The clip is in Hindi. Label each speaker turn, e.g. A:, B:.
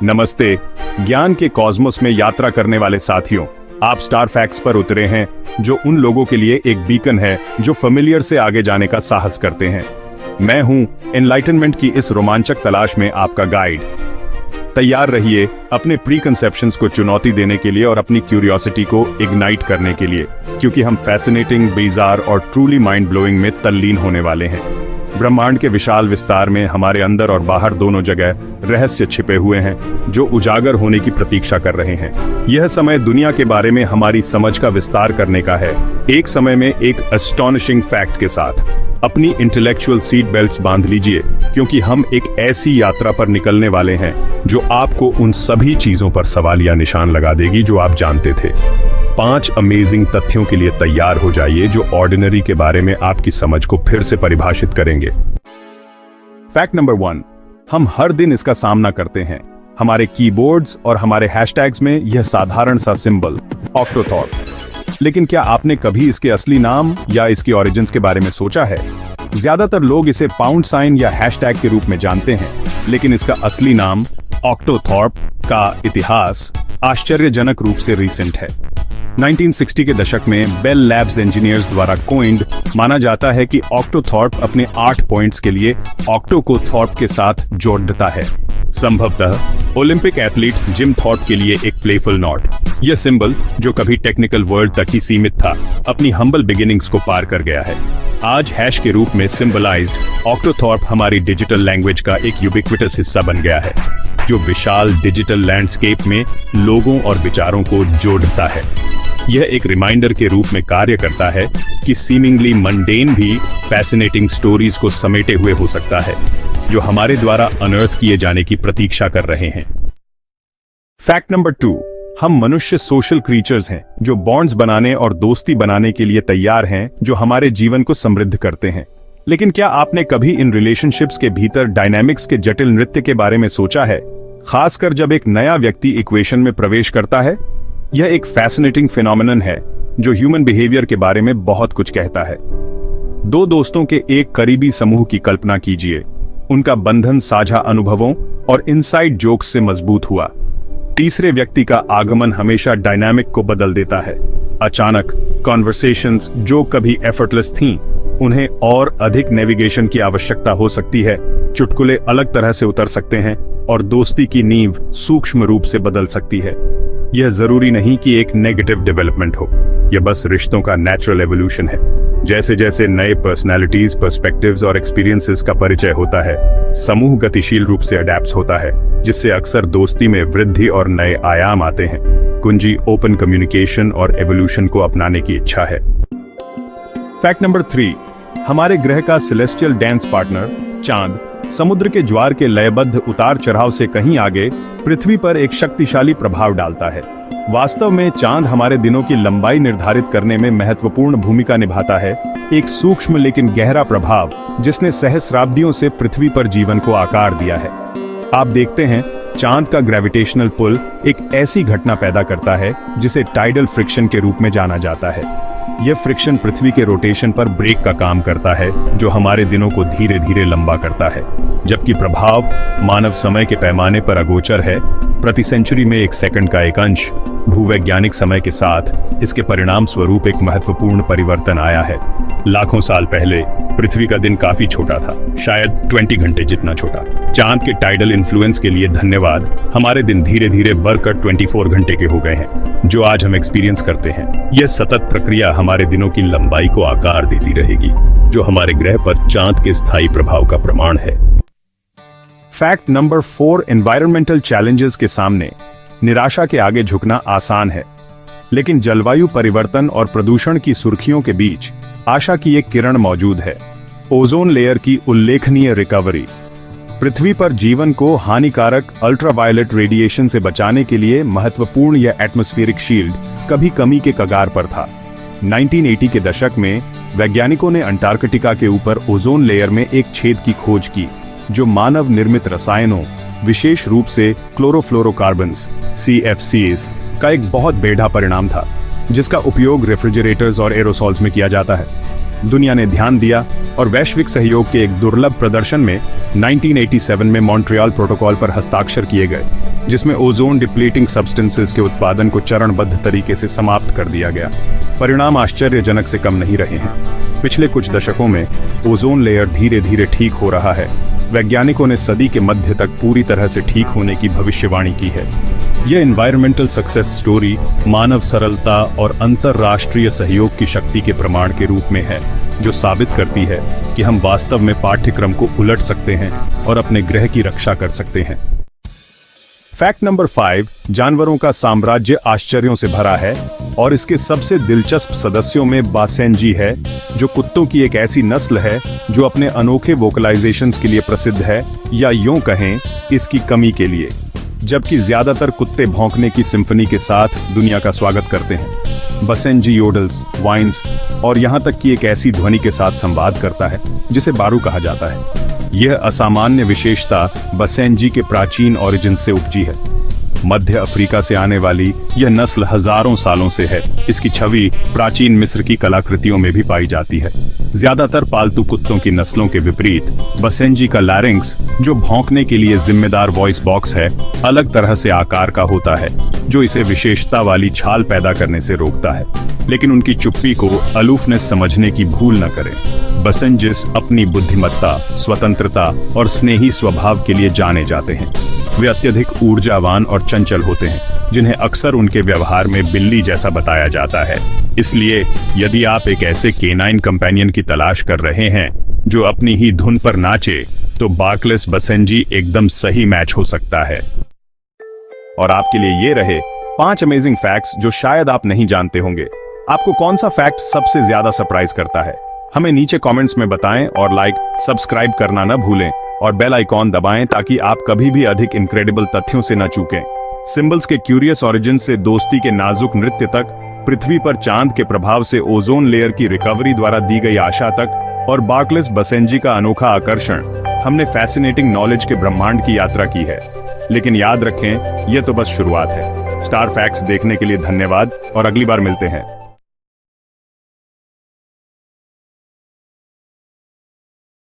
A: नमस्ते, ज्ञान के कॉस्मोस में यात्रा करने वाले साथियों, आप स्टार फैक्ट्स पर उतरे हैं, जो उन लोगों के लिए एक बीकन है जो फेमिलियर से आगे जाने का साहस करते हैं। मैं हूं एनलाइटनमेंट की इस रोमांचक तलाश में आपका गाइड। तैयार रहिए अपने प्रीकंसेप्शंस को चुनौती देने के लिए और अपनी क्यूरियोसिटी को इग्नाइट करने के लिए, क्योंकि हम फैसिनेटिंग, बिजार और ट्रूली माइंड ब्लोइंग में तल्लीन होने वाले हैं। ब्रह्मांड के विशाल विस्तार में हमारे अंदर और बाहर दोनों जगह रहस्य छिपे हुए हैं, जो उजागर होने की प्रतीक्षा कर रहे हैं। यह समय दुनिया के बारे में हमारी समझ का विस्तार करने का है, एक समय में एक एस्टॉनिशिंग फैक्ट के साथ। अपनी इंटेलेक्चुअल सीट बेल्ट्स बांध लीजिए, क्योंकि हम एक ऐसी यात्रा पर निकलने वाले हैं जो आपको उन सभी चीजों पर सवालिया निशान लगा देगी जो आप जानते थे। 5 अमेजिंग तथ्यों के लिए तैयार हो जाइए, जो ऑर्डिनरी के बारे में आपकी समझ को फिर से परिभाषित करेंगे। फैक्ट नंबर 1, हम हर दिन इसका सामना करते हैं। हमारे कीबोर्ड्स और हमारे हैशटैग्स में यह साधारण सा सिंबल ऑक्टोथॉर्प। लेकिन क्या आपने कभी इसके असली नाम या इसकी ओरिजिन्स के बारे में सोचा है? ज्यादातर लोग इसे पाउंड साइन या हैशटैग के रूप में जानते हैं, लेकिन इसका असली नाम ऑक्टोथॉर्प का इतिहास आश्चर्यजनक रूप से रीसेंट है। 1960 के दशक में बेल लैब्स इंजीनियर्स द्वारा कोइंड माना जाता है कि ऑक्टोथॉर्प अपने 8 पॉइंट्स के लिए ऑक्टो को थॉर्प के साथ जोड़ता है। संभवतः ओलंपिक एथलीट जिम थॉर्प के लिए एक प्लेफुल नॉट। यह सिंबल, जो कभी टेक्निकल वर्ल्ड तक ही सीमित था, अपनी हम्बल बिगिनिंग्स को पार कर गया है। आज हैश के रूप में सिंबलाइज्ड ऑक्टोथॉर्प हमारी डिजिटल लैंग्वेज का एक यूबिक्विटस हिस्सा बन गया है, जो विशाल डिजिटल लैंडस्केप में लोगों और विचारों को जोड़ता है। यह एक रिमाइंडर के रूप में कार्य करता है कि सीमिंगली मंडेन भी फैसिनेटिंग स्टोरीज को समेटे हुए हो सकता है, जो हमारे द्वारा अनर्थ किए जाने की प्रतीक्षा कर रहे हैं। फैक्ट नंबर 2, हम मनुष्य सोशल क्रीचर्स हैं, जो बॉन्ड्स बनाने और दोस्ती बनाने के लिए तैयार हैं, जो हमारे जीवन को समृद्ध करते हैं। लेकिन क्या आपने कभी इन रिलेशनशिप्स के भीतर डायनामिक्स के जटिल नृत्य के बारे में सोचा है, खासकर जब एक नया व्यक्ति इक्वेशन में प्रवेश करता है? यह एक फैसिनेटिंग फिनोमेनन है जो ह्यूमन बिहेवियर के बारे में बहुत कुछ कहता है। 2 दोस्तों के एक करीबी समूह की कल्पना कीजिए। उनका बंधन साझा अनुभवों और इनसाइड जोक्स से मजबूत हुआ। तीसरे व्यक्ति का आगमन हमेशा डायनामिक को बदल देता है। अचानक कॉन्वर्सेशंस जो कभी एफर्टलेस थीं, उन्हें और अधिक नेविगेशन की आवश्यकता हो सकती है। चुटकुले अलग तरह से उतर सकते हैं और दोस्ती की नींव सूक्ष्म रूप से बदल सकती है। यह जरूरी नहीं कि एक नेगेटिव डेवलपमेंट हो, यह बस रिश्तों का नेचुरल एवोल्यूशन है। जैसे जैसे नए पर्सनालिटीज, पर्सपेक्टिव्स और एक्सपीरियंसेस का परिचय होता है, समूह गतिशील रूप से अडैप्ट होता है, जिससे अक्सर दोस्ती में वृद्धि और नए आयाम आते हैं। कुंजी ओपन कम्युनिकेशन और एवोल्यूशन को अपनाने की इच्छा है। फैक्ट नंबर 3, हमारे ग्रह का सेलेस्टियल डांस पार्टनर चांद समुद्र के ज्वार के लयबद्ध उतार चढ़ाव से कहीं आगे पृथ्वी पर एक शक्तिशाली प्रभाव डालता है। वास्तव में चांद हमारे दिनों की लंबाई निर्धारित करने में महत्वपूर्ण भूमिका निभाता है, एक सूक्ष्म लेकिन गहरा प्रभाव जिसने सहस्राब्दियों से पृथ्वी पर जीवन को आकार दिया है। आप देखते हैं, चांद का ग्रेविटेशनल पुल एक ऐसी घटना पैदा करता है जिसे टाइडल फ्रिक्शन के रूप में जाना जाता है। यह फ्रिक्शन पृथ्वी के रोटेशन पर ब्रेक का काम करता है, जो हमारे दिनों को धीरे धीरे लंबा करता है, जबकि प्रभाव मानव समय के पैमाने पर अगोचर है। प्रति सेंचुरी में 1 सेकंड का एक अंश। भूवैज्ञानिक समय के साथ इसके परिणाम स्वरूप एक महत्वपूर्ण परिवर्तन आया है। लाखों साल पहले पृथ्वी का दिन काफी छोटा था, शायद 20 घंटे जितना छोटा। चांद के टाइडल इन्फ्लुएंस के लिए धन्यवाद, हमारे दिन धीरे धीरे बढ़कर 24 घंटे के हो गए हैं, जो आज हम एक्सपीरियंस करते हैं। यह सतत प्रक्रिया हमारे दिनों की लंबाई को आकार देती रहेगी, जो हमारे ग्रह पर चांद के स्थायी प्रभाव का प्रमाण है। फैक्ट नंबर 4, एनवायरमेंटल चैलेंजेस के सामने निराशा के आगे झुकना आसान है, लेकिन जलवायु परिवर्तन और प्रदूषण की सुर्खियों के बीच आशा की एक किरण मौजूद है। ओजोन लेयर की उल्लेखनीय रिकवरी। पृथ्वी पर जीवन को हानिकारक अल्ट्रावायलेट रेडिएशन से बचाने के लिए महत्वपूर्ण यह एटमॉस्फेरिक शील्ड कभी कमी के कगार पर था। 1980 के दशक में वैज्ञानिकों ने अंटार्कटिका के ऊपर ओजोन लेयर में एक छेद की खोज की, जो मानव निर्मित रसायनों, विशेष रूप से क्लोरोफ्लोरोकार्बन्स (CFCs) का एक बहुत बेढ़ा परिणाम था, जिसका उपयोग रेफ्रिजरेटर्स और एरोसॉल्स में किया जाता है। दुनिया ने ध्यान दिया और वैश्विक सहयोग के एक दुर्लभ प्रदर्शन में 1987 में मॉन्ट्रियल प्रोटोकॉल पर हस्ताक्षर किए गए। जिसमें ओजोन डिप्लीटिंग सब्सटेंसेस के उत्पादन को चरणबद्ध तरीके से समाप्त कर दिया गया। परिणाम आश्चर्यजनक से कम नहीं रहे हैं। पिछले कुछ दशकों में ओजोन लेयर धीरे धीरे ठीक हो रहा है। वैज्ञानिकों ने सदी के मध्य तक पूरी तरह से ठीक होने की भविष्यवाणी की है। यह एनवायरमेंटल सक्सेस स्टोरी मानव सरलता और अंतरराष्ट्रीय सहयोग की शक्ति के प्रमाण के रूप में है, जो साबित करती है कि हम वास्तव में पाठ्यक्रम को उलट सकते हैं और अपने ग्रह की रक्षा कर सकते हैं। फैक्ट नंबर 5, जानवरों का साम्राज्य आश्चर्यों से भरा है और इसके सबसे दिलचस्प सदस्यों में बासेंजी है, जो कुत्तों की एक ऐसी नस्ल है जो अपने अनोखे वोकलाइजेशंस के लिए प्रसिद्ध है, या यूं कहें इसकी कमी के लिए। जबकि ज्यादातर कुत्ते भौंकने की सिम्फनी के साथ दुनिया का स्वागत करते हैं, बासेंजी योडल्स, वाइन्स और यहां तक कि एक ऐसी ध्वनि के साथ संवाद करता है जिसे बारू कहा जाता है। यह असामान्य विशेषता बासेंजी के प्राचीन ओरिजिन से उपजी है। मध्य अफ्रीका से आने वाली यह नस्ल हजारों सालों से है। इसकी छवि प्राचीन मिस्र की कलाकृतियों में भी पाई जाती है। ज्यादातर पालतू कुत्तों की नस्लों के विपरीत बासेंजी का लैरिंक्स, जो भौंकने के लिए जिम्मेदार वॉइस बॉक्स है, अलग तरह से आकार का होता है, जो इसे विशेषता वाली छाल पैदा करने से रोकता है। लेकिन उनकी चुप्पी को अलूफनेस समझने की भूल न करें। बासेंजिस अपनी बुद्धिमत्ता, स्वतंत्रता और स्नेही स्वभाव के लिए जाने जाते हैं। वे अत्यधिक ऊर्जावान और चंचल होते हैं, जिन्हें अक्सर उनके व्यवहार में बिल्ली जैसा बताया जाता है। इसलिए यदि आप एक ऐसे केनाइन कंपेनियन की तलाश कर रहे हैं जो अपनी ही धुन पर नाचे, तो बार्कलेस बासेंजी एकदम सही मैच हो सकता है। और आपके लिए ये रहे 5 अमेजिंग फैक्ट्स जो शायद आप नहीं जानते होंगे। आपको कौन सा फैक्ट सबसे ज्यादा सरप्राइज करता है? हमें नीचे कमेंट्स में बताएं और लाइक, सब्सक्राइब करना न भूलें और बेल आइकॉन दबाएं ताकि आप कभी भी अधिक इनक्रेडिबल तथ्यों से न चूकें। सिंबल्स के क्यूरियस ऑरिजिन से दोस्ती के नाजुक नृत्य तक, पृथ्वी पर चांद के प्रभाव से ओजोन लेयर की रिकवरी द्वारा दी गई आशा तक, और बार्कलेस बासेंजी का अनोखा आकर्षण, हमने फैसिनेटिंग नॉलेज के ब्रह्मांड की यात्रा की है। लेकिन याद रखें, यह तो बस शुरुआत है। स्टार फैक्ट्स देखने के लिए धन्यवाद और अगली बार मिलते हैं।